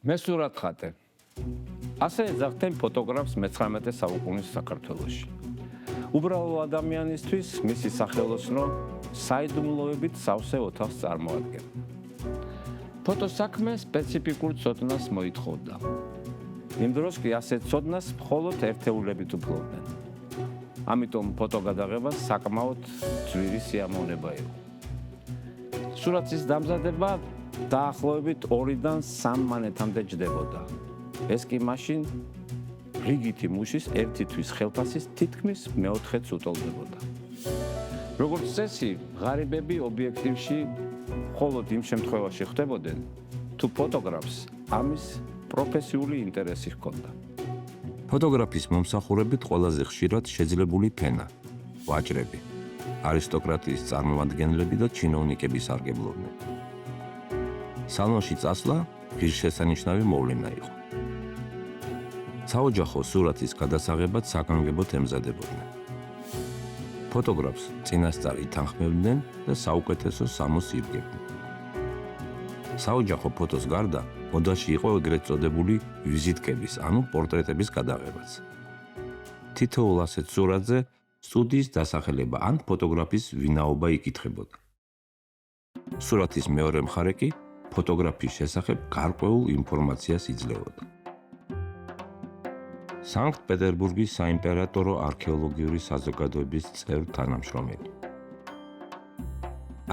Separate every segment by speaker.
Speaker 1: მე სურათ ხატე. ასე ეძახდნენ ფოტოგრაფს მე-19 საუკუნის საქართველოში. უბრალო ადამიანისთვის მისი სახელოსნო საიდუმლოებით სავსე ოთახს წარმოადგენდა. ფოტოსაქმე სპეციფიკურ ცოდნას მოითხოვდა. იმ დროს კი ასეთ ცოდნას მხოლოდ ერთეულებით უფლობდნენ. ამიტომ ფოტოგადაღება საკმაოდ ძვირი სიამოვნება იყო. სურათის დამზადება დაახლოებით 2-დან 3 მანეთამდე ჯდებოდა. ეს კი მაშინ რიგითი მუშის ერთი თვის ხელფასის თითქმის მეოთხედს უტოლდებოდა. როგორც წესი, ღარიბები ობიექტივში მხოლოდ იმ შემთხვევაში ხვდებოდნენ, თუ ფოტოგრაფს ამის პროფესიული ინტერესი ჰქონდა.
Speaker 2: ფოტოგრაფის მომსახურებით ყველაზე ხშირად შეძლებული ფენა, ვაჭრები, არისტოკრატიის წარმომადგენლები და ჩინოვნიკები სარგებლობდნენ. სალონში წასვლა ღირსშესანიშნავი მოვლენა იყო. საოჯახო სურათის გადასაღებად საგანგებოდ ემზადებოდნენ. ფოტოგრაფს წინასწარ ითანხმებდნენ და საუკეთესო სამოს ირგებდნენ. საოჯახო ფოტოს გარდა მოდაში იყო ეგრეთ წოდებული ვიზიტკების, ანუ პორტრეტების გადაღებაც. თითოეულ ასეთ სურათზე სტუდიის დასახელება ან ფოტოგრაფის ვინაობა იკითხებოდა. სურათის მეორე მხარე კი ფოტოგრაფიის შესახებ გარკვეულ ინფორმაციას იძლეოდა. სანქტ-პეტერბურგის საიმპერატორო არქეოლოგიური საზოგადოების წევრ თანამშრომელი.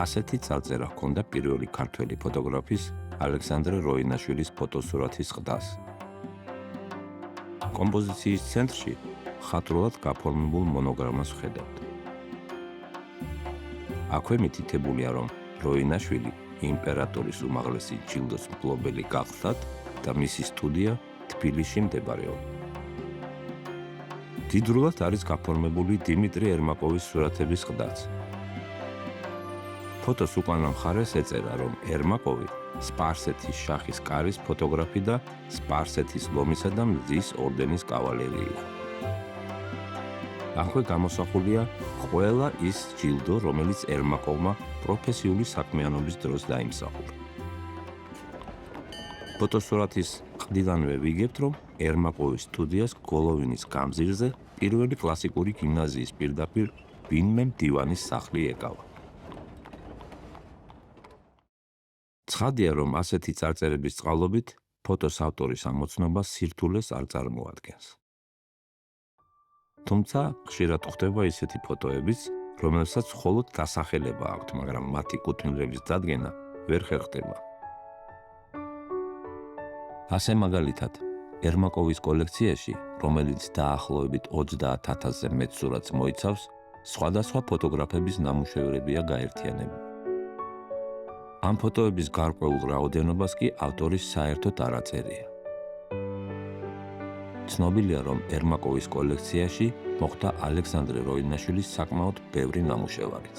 Speaker 2: ასეთი წარწერა ჰქონდა პირველი ქართველი ფოტოგრაფის ალექსანდრე როინაშვილის ფოტოსურათის ყდას. კომპოზიციის ცენტრში ხატრულად გაფორმებულ მონოგრამას ვხედავთ. აქვე მითითებულია, რომ როინაშვილი იმპერატორის უმაღლესი ჯილდოს მფლობელი გახლდათ და მისი სტუდია თბილისში მდებარეობდა. დიდრულად არის გაფორმებული დიმიტრი ერმაკოვის სურათების ყდაც. ფოტოს უკანა მხარეს ეწერა, რომ ერმაკოვი სპარსეთის შახის კარის ფოტოგრაფი და სპარსეთის ლომისა და მზის ორდენის კავალერი იყო. აქვე გამოსახულია ყველა ის ჯილდო, რომელიც ერმაკოვმა პროფესიული საქმიანობის დროს დაიმსახურა. ფოტოსურათის ყდიდანვე ვიგებთ, რომ ერმაკოვის სტუდიას გოლოვინის გამზირზე პირველი კლასიკური გიმნაზიის პირდაპირ ვინმე მდივანის სახლი ეკავა. ცხადია, რომ ასეთი წარწერების წყალობით ფოტოს ავტორის ამოცნობა სირთულეს არ წარმოადგენს. თუმცა ხშირად ხდება ისეთი ფოტოებიც, რომელსაც მხოლოდ დასახელება აქვთ, მაგრამ მათი კუთვნილების დადგენა ვერ ხერხდება. ასე მაგალითად, ერმაკოვის კოლექციაში, რომელიც დაახლოებით 30,000-ზე მეტ სურათს მოიცავს, სხვადასხვა ფოტოგრაფების ნამუშევრებია გაერთიანებული. ამ ფოტოების გარკვეულ რაოდენობას კი ავტორის საერთოდ არ აწერია. ცნობილია, რომ ერმაკოვის კოლექციაში მოხვდა ალექსანდრე როინაშვილის საკმაოდ ბევრი ნამუშევარიც.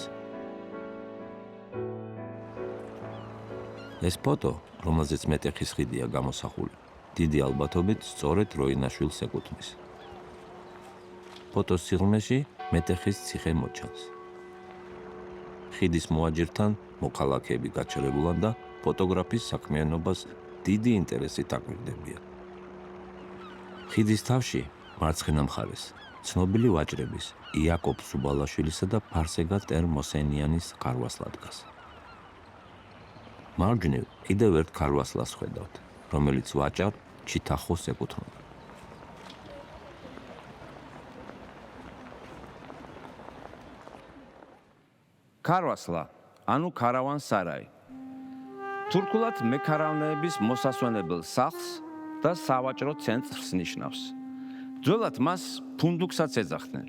Speaker 2: ეს ფოტო, რომელზეც მეტეხის ხიდია გამოსახული, დიდი ალბათობით სწორედ როინაშვილს ეკუთვნის. ფოტოს სიღრმეში მეტეხის ციხე მოჩანს. ხიდის მოაჯირთან მოქალაქეები გაჩერებულან და ფოტოგრაფის საქმიანობას დიდი ინტერესით აკვირდებიან. ხიდის თავში, მარცხენა მხარეს, ცნობილი ვაჭრების იაკობ სუბალაშვილისა და ფარსეგა ტერმოსენიანის ქარვასლა დგას. მარჯვნივ კიდევ ერთ ქარვასლას ვხედავთ, რომელიც ვაჭარ ჩიტახოს ეკუთვნოდა.
Speaker 1: ქარვასლა, ანუ ქარავან-სარაი. თურქულად მექარავნეების მოსასვენებელ სახლს და სავაჭრო ცენტრს ნიშნავს. ძველად მას ფუნდუქსაც ეძახდნენ.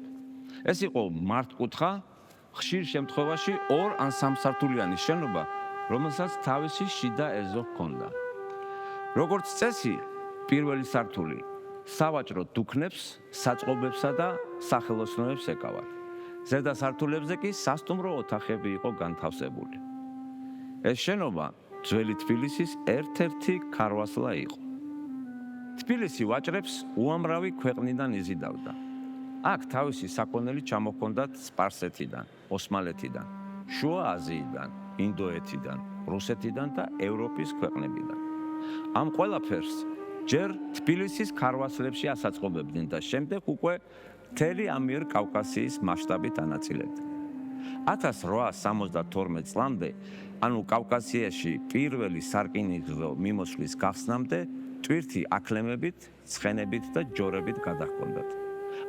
Speaker 1: ეს იყო მართკუთხა, ხშირ შემთხვევაში 2 ან 3 სართულიანი შენობა, რომელსაც თავისი შიდა ეზო ჰქონდა. როგორც წესი, პირველი სართული სავაჭრო დუქნებს, საწყობებსა და სახელოსნოებს ეკავათ. ზედა სართულებზე კი სასტუმრო ოთახები იყო განთავსებული. ეს შენობა ძველი თბილისის ერთ-ერთი ქარვასლა იყო. თბილისი ვაჭრებს უამრავი ქვეყნიდან იზიდავდა. აქ თავისი საქონელი ჩამოჰქონდათ სპარსეთიდან, ოსმალეთიდან, შუა აზიიდან, ინდოეთიდან, რუსეთიდან და ევროპის ქვეყნებიდან. ამ ყველაფერს ჯერ თბილისის ქარვასლებში ასაწყობებდნენ და შემდეგ უკვე მთელი ამიერკავკასიის მასშტაბით ანაწილებდნენ. 1872 წლამდე, ანუ კავკასიაში პირველი სარკინიგზო მიმოსვლის გახსნამდე, ტვირთი აკლემებით, ცხენებით და ჯორებით გადაჰქონდათ.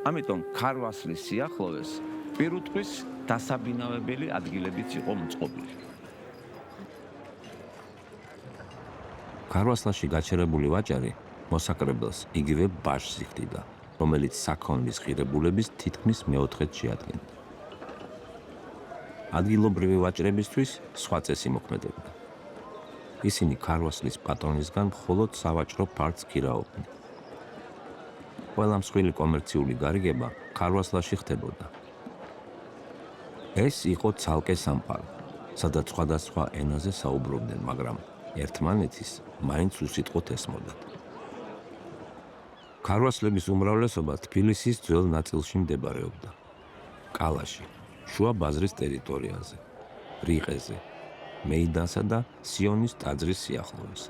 Speaker 1: ამიტომ ქარვასლის სიახლოვეს პირუტყვის დასაბინავებელი ადგილებიც იყო მოწყობილი.
Speaker 2: ქარვასლაში გაჩერებული ვაჭარი მოსაკრებელს იგივე ბაჟს იხდიდა, რომელიც საქონლის ღირებულების თითქმის მეოთხედს შეადგენდა. ადგილობრივი ვაჭრებისთვის სხვა წესი მოქმედებდა. ისინი ქარვასლის პატრონისგან მხოლოდ სავაჭრო ფართს ქირაობდნენ. ყველა მსხვილი კომერციული გარიგება ქარვასლაში ხდებოდა. ეს იყო ცალკე სამყარო, სადაც სხვადასხვა ენაზე საუბრობდნენ, მაგრამ ერთმანეთის მაინც უსიტყვოდ ესმოდათ. ქარვასლების უმრავლესობა თბილისის ძველ ნაწილში მდებარეობდა. კალაში, შუა ბაზრის ტერიტორიაზე, რიყეზე, მეიდანსა და სიონის ტაძრის სიახლოვეს.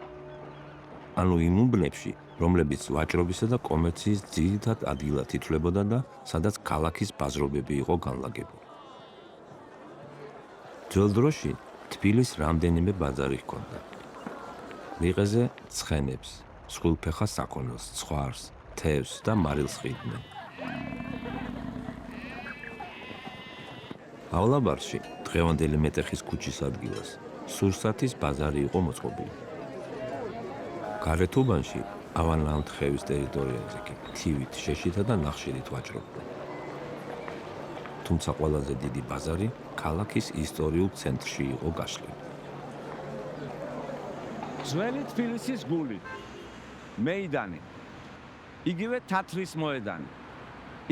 Speaker 2: ანუ იმ უბნებში, რომლებიც ვაჭრობისა და კომერციის ძირითად ადგილად ითვლებოდა და სადაც ქალაქის ბაზრობები იყო განლაგებული. ძველ დროში თბილისს რამდენიმე ბაზარი ჰქონდა. რიყეზე ცხენებს, სხულფეხა საქონელს, ცხვარს, თევზს და მარილს ხიდდნენ. ავლაბარში, დღევანდელი მეტეხის ქუჩის ადგილას, სურსათის ბაზარი იყო მოწყობილი. გარეთ უბანში, ავანლანდხევის ტერიტორიაზე კი თივით, შეშითა და ნახშირით ვაჭრობდნენ. თუმცა ყველაზე დიდი ბაზარი ქალაქის ისტორიულ ცენტრში იყო გაშლილი.
Speaker 1: ძველი თბილისის გული, მეიდანი, იგივე თათრის მოედანი,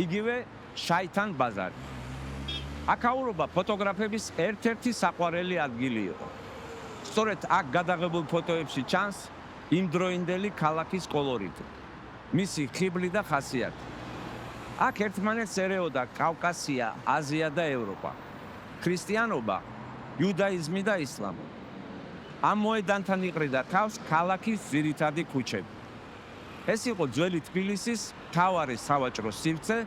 Speaker 1: იგივე შაითან ბაზარი. აქაურობა ფოტოგრაფების ერთ-ერთი საყვარელი ადგილი იყო. სწორედ აქ გადაღებულ ფოტოებში ჩანს იმდროინდელი ქალაქის კოლორიტი, მისი ხიბლი და ხასიათი. აქ ერთმანეთს ერეოდა კავკასია, აზია და ევროპა, ქრისტიანობა, იუდაიზმი და ისლამი. ამ მოედანთან იყრიდა თავს ქალაქის ძირითადი ქუჩები. ეს იყო ძველი თბილისის მთავარი სავაჭრო სივრცე,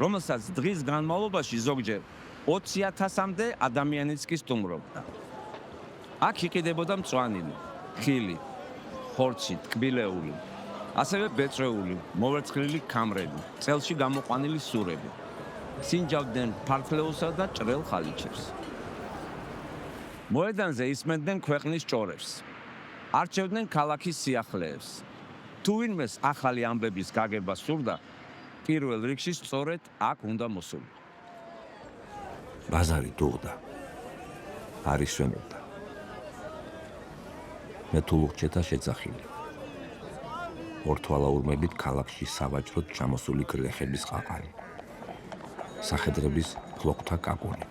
Speaker 1: რომელსაც დღის განმავლობაში ზოგჯერ 20,000-მდე ადამიანიც კი სტუმრობდა. აქ იყიდებოდა მწვანილი, ხილი, ხორცი, ტკბილეული, ასევე ბეწვეული, მოვერცხლილი ქამრები, წელში გამოყვანილი სურები. სინჯავდნენ ფარფლეულსა და ჭრელ ხალიჩებს. მოედანზე ისმენდნენ ქვეყნის ჭორებს, არჩევდნენ ქალაქის სიახლეებს. თუ ვინმეს ახალი ამბების გაგება სურდა, პირველ რიგში სწორედ აქ უნდა მოსულიყო.
Speaker 2: ბაზარი დუღდა, არ ისვენებდა. მე თუ ლუხჩეთა შეძახილი. ორთვალაურმებით ქალაქში სავაჭროდ ჩამოსული გლეხების ყაყანი. სახედრების ფლოქთა კაკუნი.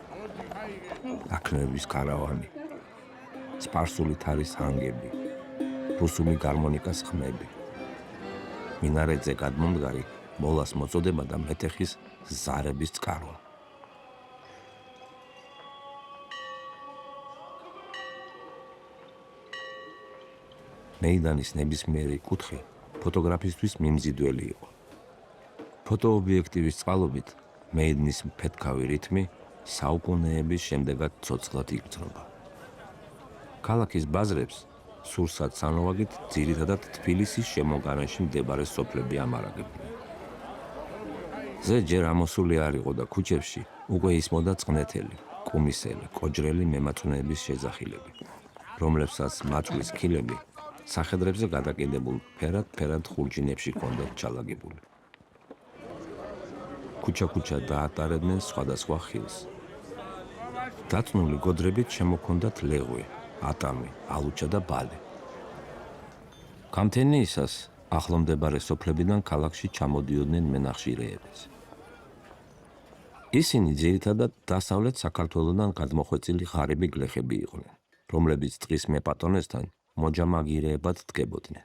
Speaker 2: აქლემების კარავანი. სპარსული თარის ჰანგები. რუსული გარმონიკას ხმები. მინარეთზე გადმომდგარი მოლას მოწოდება და მეტეხის ზარების წყარვა. მეიდანის ნებისმიერი კუთხე ფოტოგრაფისტვის მიმზიდველი იყო. ფოტოობიექტივის წყალობით მეიდნის მფეთქავი რითმი საუკუნეების შემდეგაც ცოცხლად იგრძნობა. ქალაქის ბაზრებს სურსათ სანოვაგით ძირითადად თბილისის შემოგარენში მდებარე სოფლები ამარაგებდნენ. ზე ჯერ ამოსული არ იყო და ქუჩებში უკვე ისმოდა წყნეთელი, კუმისელი, კოჯრელი მემაწვნეების შეძახილები, რომლებსაც მაწვრის ქილები სახედრებზე გადაკიდებულ ფერად ხურჯინებში ჰქონდათ ჩალაგებული. ქუჩა-ქუჩა დაატარებდნენ სხვადასხვა ხილს. დაწნული გოდრებით შემოჰქონდათ ლეღვი, ატამი, ალუჩა და ბალე. გამთენიისას ახლომდებარე სოფლებიდან ქალაქში ჩამოდიოდნენ მენახშირეებიც. ისინი ძირითადად დასავლეთ საქართველოდან გადმოხვეწილი ღარიბი გლეხები იყვნენ, რომლებიც ტყის მეპატრონესთან მოჯამაგირეებად დგებოდნენ.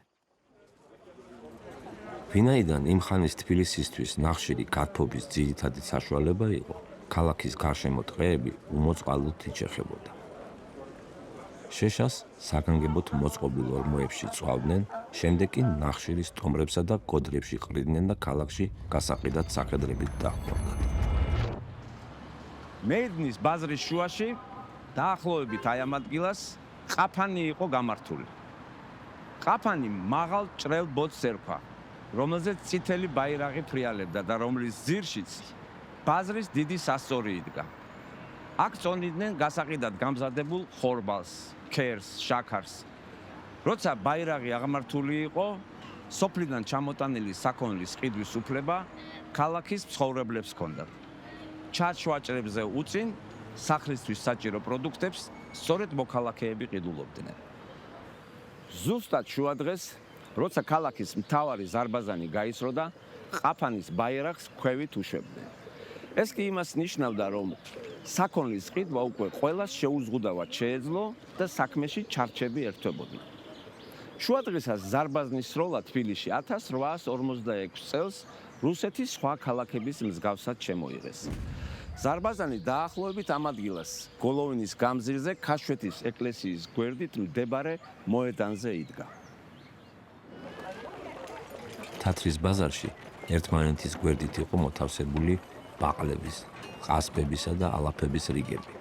Speaker 2: ვინაიდან იმ ხანის თბილისისთვის ნახშირი გათბობის ძირითადი საშუალება იყო, ქალაქის გარშემო ტყეები უმოწყალოდ იჩეხებოდა. შეშას საგანგებოდ მოწყობილ ორმოებში წვავდნენ, შემდეგ კი ნახშირის ტომრებსა და გოდრებში ყრიდნენ და ქალაქში გასაყიდად სახედრებით დაჰყურდათ.
Speaker 1: მეირნის ბაზრის შუაში დაახლოებით აი ამ ადგილას ყაფანი იყო გამართული. ყაფანი მაღალ ჭრელ ბოძს ერქვა, რომელზეც წითელი ბაირაღი ფრიალებდა და რომლის ძირშიც ბაზრის დიდი სასწორი იდგა. აქ წონიდნენ გასაყიდად გამზადებულ ხორბალს, ქერს, შაქარს. როცა ბაირაღი აღმართული იყო, სოფლიდან ჩამოტანილი საქონლის ყიდვის უფლება ქალაქის მცხოვრებლებს ჰქონდათ. ჩარჩვაჭრებზე უწინ სახლისთვის საჭირო პროდუქტებს სწორედ მოქალაქეები ყიდულობდნენ. ზუსტად შუადღეს, როცა ქალაქის მთავარი ზარბაზანი გაისროდა, ყაფანის ბაირაღს ქვევით უშვებდნენ. ეს კი იმას ნიშნავდა, რომ საქონლის ყიდვა უკვე ყველას შეუზღუდავად შეეძლო და საქმეში ჩარჩები ერთვებოდნენ. შუადღესაც ზარბაზნის სროლა თბილისში 1846 წელს რუსეთის სხვა ქალაქების მსგავსად შემოიღეს. ზარბაზანი დაახლოებით ამ ადგილას, გოლოვინის გამზირზე ქაშვეთის ეკლესიის გვერდით მდებარე მოედანზე იდგა.
Speaker 2: თათრის ბაზარში ერთმანეთის გვერდით იყო მოთავსებული ბაყლების, ყასბებისა და ალაფების რიგები.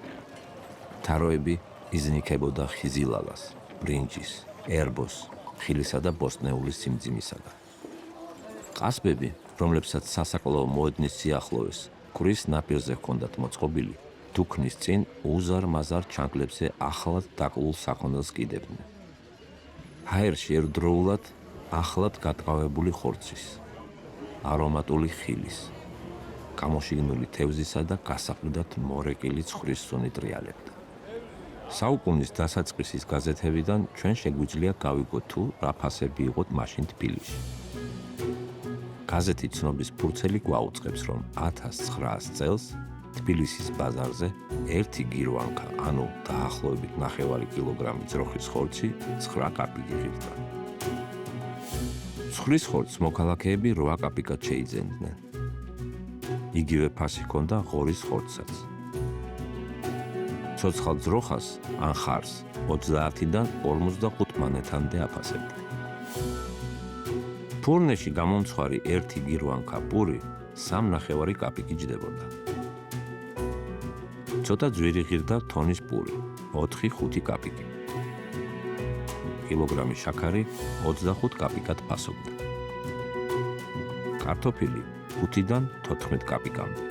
Speaker 2: თაროები იზნიქებოდა ხიზილალას, ბრინჯის, ერბოს, ხილისა და ბოსტნეულის სიმძიმისაგან. ყასბები, რომლებსაც სასაკლაო მოედნის სიახლოვეს ქრის ნაპირზე ჰქონდათ მოწყობილი, დუქნის წინ უზარ-მაზარ ჩანკლებზე ახლად დაკლულ საქონელს კიდებდნენ. ჰაერში ერთდროულად ახლად გატყავებული ხორცის, არომატული ხილის, გამოშიგნული თევზისა და გასაყიდად მორეკილი ცხრის სუნი ტრიალებდა. საუკუნის დასაწყისის გაზეთებიდან ჩვენ შეგვიძლია გავიგოთ თუ რა ფასები იყოთ მაშინ თბილისში. გაზეთი ცნობის ფურცელი გვაუწყებს, რომ 1900 წელს თბილისის ბაზარზე ერთი გირვანკა, ანუ დაახლოებით 9 კილოგრამი ძროხის ხორცი 9 კაპიკი ღირდა. ცხრის ხორცს მოქალაქეები 8 კაპიკად შეიძენდნენ. იგივე ფასი ჰქონდა ღორის ხორცსაც. ცოცხალ ძროხას ან ხარს 30-დან 45 მონეტამდე აფასებდნენ. ფურნეში გამომცხვარი ერთი გირვანკა პური 3.5 კაპიკი ჯდებოდა. ცოტა ძვირი ღირდა თონის პური 4-5 კაპიკი. კილოგრამი შაქარი 25 კაპიკად ფასობდა. კარტოფილი 5-დან 14 კაპიკამდე.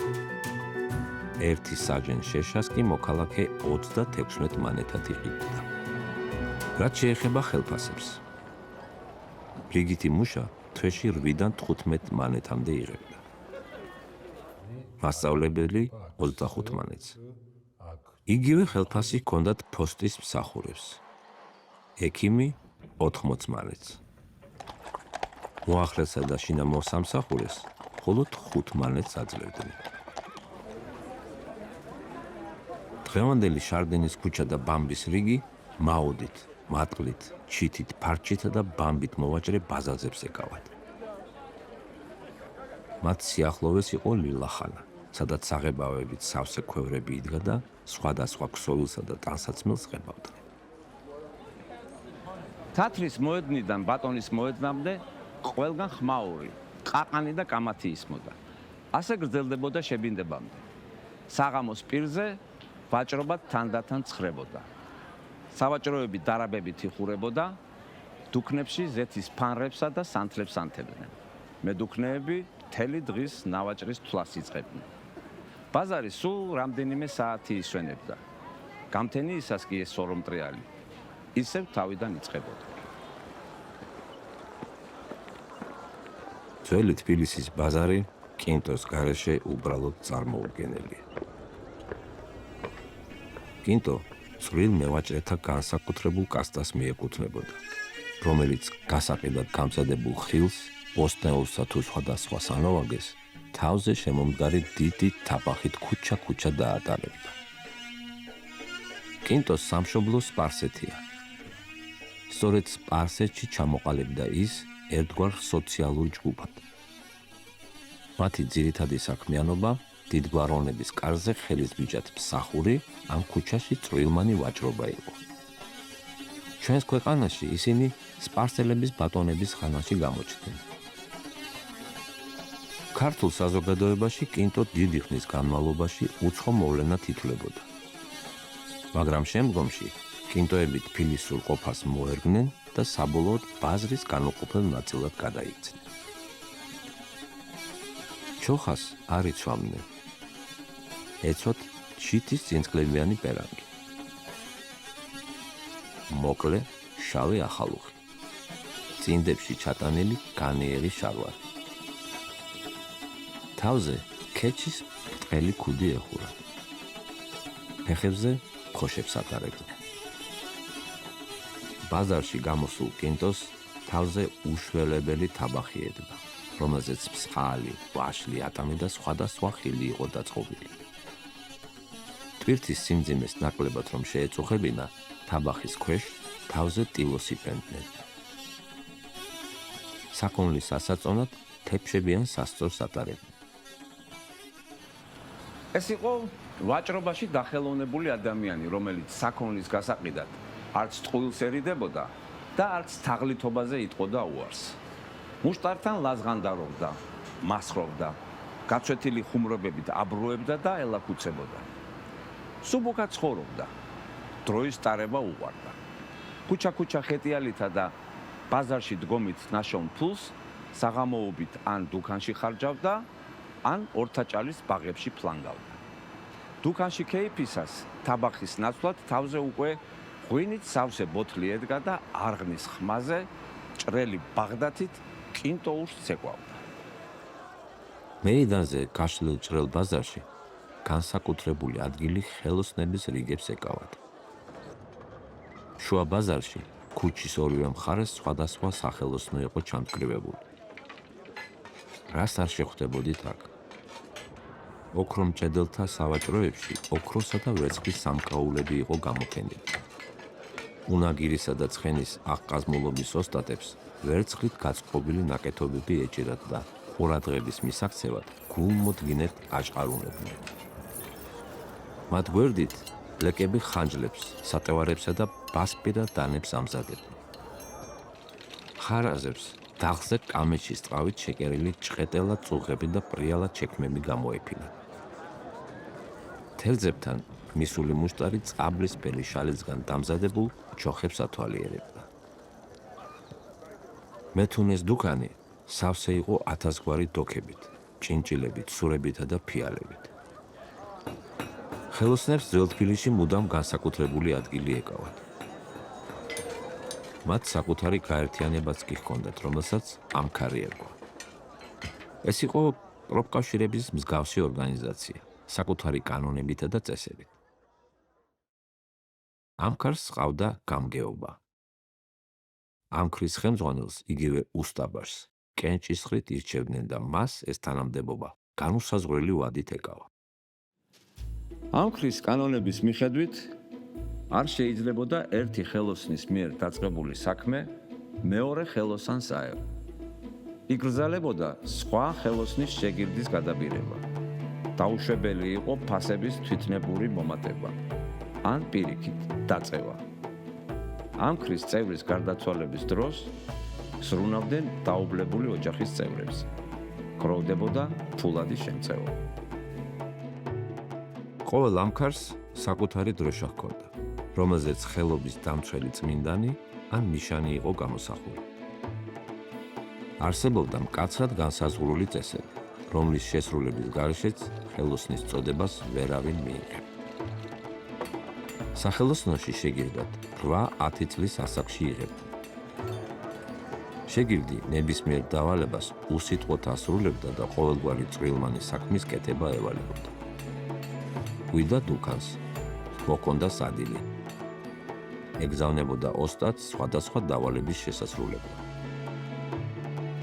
Speaker 2: ერთი საჯენ შეშას კი მოქალაქე 36 მონეტად იყიდდა. რაც შეეხება ხელფასებს. რიგითი მუშა თვეში 8-დან 15 მონეტამდე იღებდა. მასწავლებელი 25 მონეტს. იგივე ხელფასი ჰქონდათ ფოსტის მსახურებს. ექიმი 80 მონეტს. მოახლესა და შინამო სამსახურეს მხოლოდ 5 მონეტს აძლევდნენ. დღევანდელი შარდენის ქუჩა და ბამბის რიგი მაოდით, მატყლით, ჩითით, ფარჩითა და ბამბით მოვაჭრე ბაზაზებს ეკავათ. მათ სიახლოვეს იყო ლილახანა, სადაც საღებავებით სავსე ქვევრები იდგა და სხვადასხვა ქსოვილსა და ტანსაცმელს ღებავდნენ.
Speaker 1: თათრის მოედნიდან ბატონის მოედნამდე ყველგან ხმაური, ყაყანი და კამათი ისმოდა. ასე გრძელდებოდა შებინდებამდე. საღამოს პირზე ვაჭრობა თანდათან ცხრებოდა. სავაჭროები დარაბებით იხურებოდა, დუქნებში ზეთის ფანრებსა და სანთლებს ანთებდნენ. მედუქნეები მთელი დღის ნავაჭრის თვლას იწყებდნენ. ბაზარი სულ რამდენიმე საათი ისვენებდა. გამთენიისას კი ეს სორომტრიალი ისევ თავიდან იწყებოდა.
Speaker 2: ძველი თბილისის ბაზარი კინტოს გარეშე უბრალოდ წარმოუდგენელია. კინტო წვრილ მევაჭრეთა განსაკუთრებულ კასტას მიეკუთვნებოდა, რომელიც გასაყიდად გამზადებულ ხილს, ბოსტნეულსა თუ სხვადასხვა სანოვაგეს თავზე შემომდგარი დიდი თაბახით ქუჩა-ქუჩა დაატარებდა. კინტოს სამშობლო სპარსეთია. სწორედ სპარსეთში ჩამოყალიბდა ის ერთგვარ სოციალურ ჯგუფად. მათი ძირითადი საქმიანობა დიდგვაროვნების კარზე ხელისბიჯად მსახური ან ქუჩაში წვრილმანი ვაჭრობა იყო. ჩვენს ქვეყანაში ისინი სპარსელების ბატონების ხანაში გამოჩნდნენ. ქართულ საზოგადოებაში კინტო დიდი ხნის განმავლობაში უცხო მოვლენად ითვლებოდა. მაგრამ შემდგომში კინტოები თბილის სრულყოფას მოერგნენ და საბოლოოდ ბაზრის განუყოფელ ნაწილად გადაიქცნენ. ჩოხას არ იცვამდნენ. ეცვათ ჩიტის წინწკლებიანი პერანგი. მოკლე, შავი ახალუხი. წინდებში ჩატანილი განიერი შარვარი. თავზე ქეჩის ბრტყელი ქუდი ეხურა. ფეხებზე ქოშებს ატარებდნენ. ბაზარში გამოსულ კინტოს თავზე უშველებელი თაბახი ედგა, რომელზეც მსხალი, ვაშლი, ატამი და სხვადასხვა ხილი იყო დაწყობილი. ტვირთის სიმძიმეს ნაკლებად რომ შეეწუხებინა, თაბახის ქვეშ თავზე ტილოს იფენდნენ. საქონლის ასაწონად თეფშებიან სასწორს ატარებდნენ.
Speaker 1: ეს იყო ვაჭრობაში დახელოვნებული ადამიანი, რომელიც საქონლის გასაყიდად არც წყვილს ერიდებოდა და არც თაღლითობაზე იტყოდა უარს. მუშტართან ლაზღანდარობდა, მასხრობდა, გაცვეთილი ხუმრობებით აბრუებდა და ელაქუცებოდა. სუბუქად ცხოვრობდა, დროის ტარება უყვარდა. ქუჩა-ქუჩა ხეტიალითა და ბაზარში დგომით ნაშოვნ ფულს საღამოობით ან დუქანში ხარჯავდა, ან ორთაჭალის ბაღებში ფლანგავდა. დუქანში ქეიფისას თაბახის ნაცვლად თავზე უკვე ღვინით სავსე ბოთლი ედგა და არღნის ხმაზე ჭრელი ბაღდათით კინტოურს ცეკვავდა.
Speaker 2: მეიდანზე გაშლილ ჭრელ ბაზარში განსაკუთრებული ადგილი ხელოსნების რიგებს ეკავათ. შუა ბაზარში ქუჩის ორივე მხარეს სხვადასხვა სახელოსნო იყო ჩამტკრივებული. რას არ შეხვდებოდით აქ? ოქრომჭედელთა სავაჭროებში ოქროსა და ვერცხლის სამკაულები იყო გამოფენილი. უნაგირისა და ცხენის აღკაზმულობის ოსტატებს ვერცხლით გაწყობილი ნაკეთობები ეჭირათ და ყურადღების მისაქცევად გულმოდგინედ აჭყარუნებდნენ. მათ გვერდით ლეკები ხანჯლებს, სატევარებსა და ბასპირა დანებს ამზადებდნენ. ხარაზებს დაღზე კამეჩის ტყავით შეკერილი ჭყეტელა წუღები და პრიალა ჩექმები გამოეფინათ. თევზებთან მისული მუშტარი წაბლისფერი შალისგან დამზადებულ ჩოხებს ათვალიერებდა. მეთუნეს დუქანი სავსე იყო 1000 გვარი დოქებით, ჭინჭილებით, სურებითა და ფიალებით. ხელოსნებს ძველ-თბილისში მუდამ განსაკუთრებული ადგილი ეკავათ. მათ საკუთარი გაერთიანებაც კი ჰქონდათ, რომელსაც ამქარი ერქვა. ეს იყო პროფკავშირების მსგავსი ორგანიზაცია, საკუთარი კანონებითა და წესებით. ამქარს ჰყავდა გამგეობა. ამქრის ხელმძღვანელს, იგივე უსტაბაშს, კენჭისხრით ირჩევდნენ და მას ეს თანამდებობა განუსაზღვრელი ვადით ეკავა.
Speaker 1: ამქრის კანონების მიხედვით არ შეიძლებოდა ერთი ხელოსნის მიერ დაწყებული საქმე მეორე ხელოსანს აერო. იგრძელებოდა სხვა ხელოსნის შეგირდის გადაბირება. დაუშვებელი იყო ფასების თვითნებური მომატება ან პირიქით დაწევა. ამქრის წევრის გარდაცვალების დროს სრულნავდნენ დაუბლებული ოჯახის წევრებს. გროვდებოდა ფულადი შემწევა.
Speaker 2: ყოველ ამქარს საკუთარი დროშა ჰქონდა, რომელზეც ხელობის დამცველი წმინდანი ან ნიშანი იყო გამოსახული. არსებობდა მკაცრად განსაზღვრული წესები, რომლის შესრულების გარეშეც ხელოსნის წოდებას ვერავინ მიიღებდა. სახელოსნოში შეგირდად 8-10 წლის ასაკში იღებდნენ. შეგირდი ნებისმიერ დავალებას უსიტყვოდ ასრულებდა და ყოველგვარი წვრილმანი საქმის კეთება ევალებოდა. გვიდა დუქანს, მოქონდა სადილი. ეგზავნებოდა ოსტატს სხვადასხვა დავალების შესასრულებლად.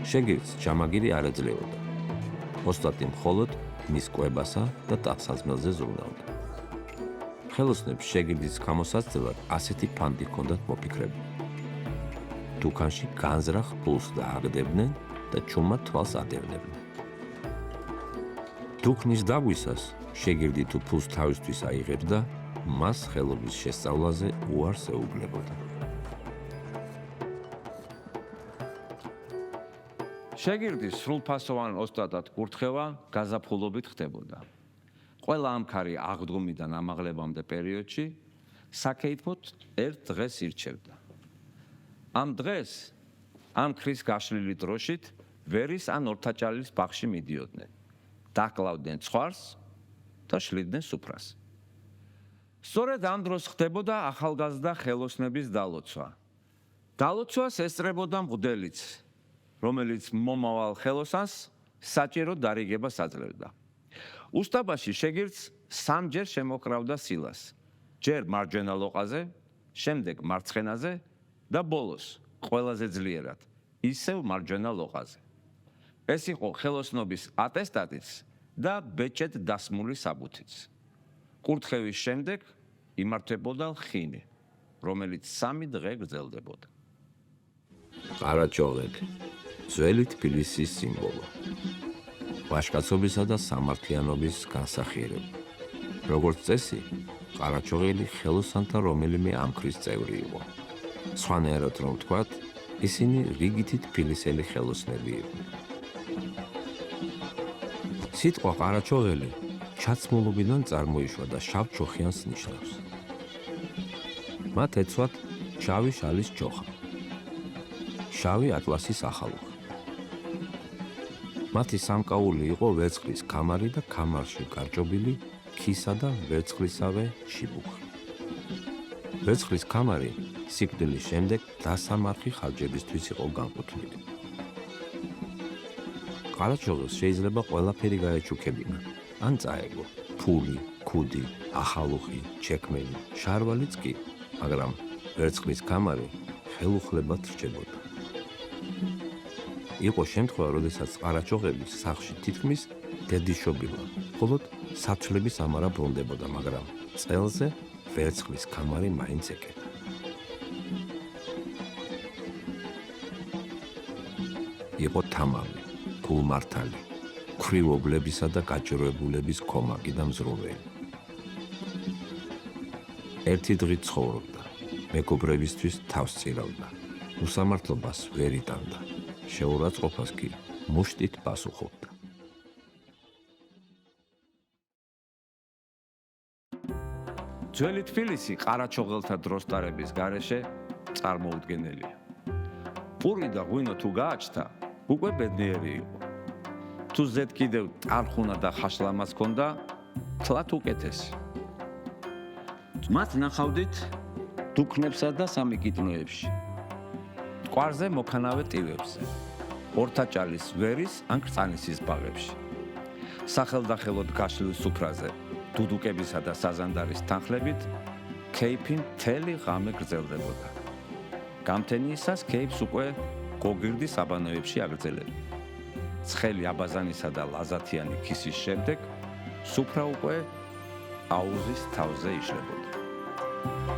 Speaker 2: შეგირდს ჯამაგირი არ ეძლეოდა. ოსტატი მხოლოდ მის კვებასა და ტახსაზმელზე ზრუნავდა. ხელოსნებს შეგირდის გამოსაცდელად ასეთი ფანტი ჰქონდათ მოფიქრებული. დუქანში განზრახ ფულს დააგდებდნენ და ჩუმად თვალს ადევნებდნენ. დუქნის დაგვისას შეგირდი თუ ფულს თავისთვის აიღებდა, მას ხელობის შესწავლაზე უარს ეუბნებოდა.
Speaker 1: შეგირდის სრულფასოვან ოსტატად კურთხევა გაზაფხულობით ხდებოდა. ყველა ამქარი აღდგომიდან ამაღლებამდე პერიოდში საქეითმოდ ერთ დღეს ირჩევდა. ამ დღეს ამ ქრის გაშლილი დროშით ვერის ან ორთაჭალის ბაღში მიდიოდნენ. დაკლავდნენ ცხვარს და შლიდნენ სუფრას. სწორედ ამ დროს ხდებოდა ახალგაზრდა ხელოსნების დალოცვა. დალოცვას ესწრებოდა მღვდელიც, რომელიც მომავალ ხელოსანს საჭირო დარიგებას აძლევდა. უსტაბაში შეგირდს სამჯერ შემოკრავდა სილას. ჯერ მარჯვენა ლოყაზე, შემდეგ მარცხენაზე და ბოლოს ყველაზე ძლიერად ისევ მარჯვენა ლოყაზე. ეს იყო ხელოსნობის ატესტატიც და ბეჭედ დასმული საბუთიც. კურთხევის შემდეგ იმართებოდა ლხინი, რომელიც 3 დღე გრძელდებოდა.
Speaker 2: ყარაჩოღელი, ძველი თბილისის სიმბოლო. ვაჟკაცობისა და სამართლიანობის განსახიერება. როგორც წესი, ყარაჩოღელი ხელოსანთა რომელიმე ამქრის წევრი იყო. სხვანაირად რომ ვთქვათ, ისინი რიგითი თბილისელი ხელოსნები იყვნენ. სიტყვა ყარაჩოღელი ჩაცმულობიდან წარმოიშვა და შავ ჩოხიანს ნიშნავს. მათ ეცვათ შავი შალის ჩოხა, შავი ატლასის ახალუხი. მათი სამკაული იყო ვერცხლის ქამარი და ქამარში გარჭობილი ქისა და ვერცხლისავე შიბუხი. ვერცხლის ქამარი სიკვდილის შემდეგ დასამარხი ხარჯებისთვის იყო განკუთვნილი. ყარაჩოღელს შეიძლება ყველაფერი გაეჩუქებინა, ან წაეგო, ფული, ქუდი, ახალუხი, ჩექმენი, შარვალიც კი, მაგრამ ვერცხლის ქამარი ხელუხლებად რჩებოდა. იყო შემთხვევა, როდესაც ყარაჩოღელის სახლში თითქმის დედიშობილა, მხოლოდ საცვლების ამარა ბრუნდებოდა, მაგრამ წელზე ვერცხლის ქამარი მაინც ეკეთა. იყო თამამი, გულმართალი, ქვრივობლებისა და გაჭირვებულების ქომაგი და მზროველი. ერთი დღით ცხოვრობდა, მეგობრებისთვის თავს წირავდა, უსამართლობას ვერ იტანდა. შეურაცხყოფას კი მუშტით პასუხობდა.
Speaker 1: ძველი თბილისი ყარაჩოღელთა დროსტარების გარეშე წარმოუდგენელია. პური და ღვინო თუ გააჩნდა, უკვე ბედნიერი იყო. თუ ზედ კიდევ ტარხუნა და ხაშლამაც ჰქონდა, თლათ უკეთესი. მათ ნახავდით დუქნებსა და სამიკიტნოებში. მტკვარზე მოქანავე ტივებზე, ორთაჭალის ვერის ან კრწანისის ბაღებში. სახელდახელოდ გაშლილ სუფრაზე, დუდუკებისა და საზანდარის თანხლებით, ქეიფი მთელი ღამე გრძელდებოდა. გამთენიისას ქეიფს უკვე გოგირდი საბანოებში აგრძელებდა. ცხელი აბაზანისა და ლაზათიანი ქისის შემდეგ, სუფრა უკვე აუზის თავზე იშლებოდა.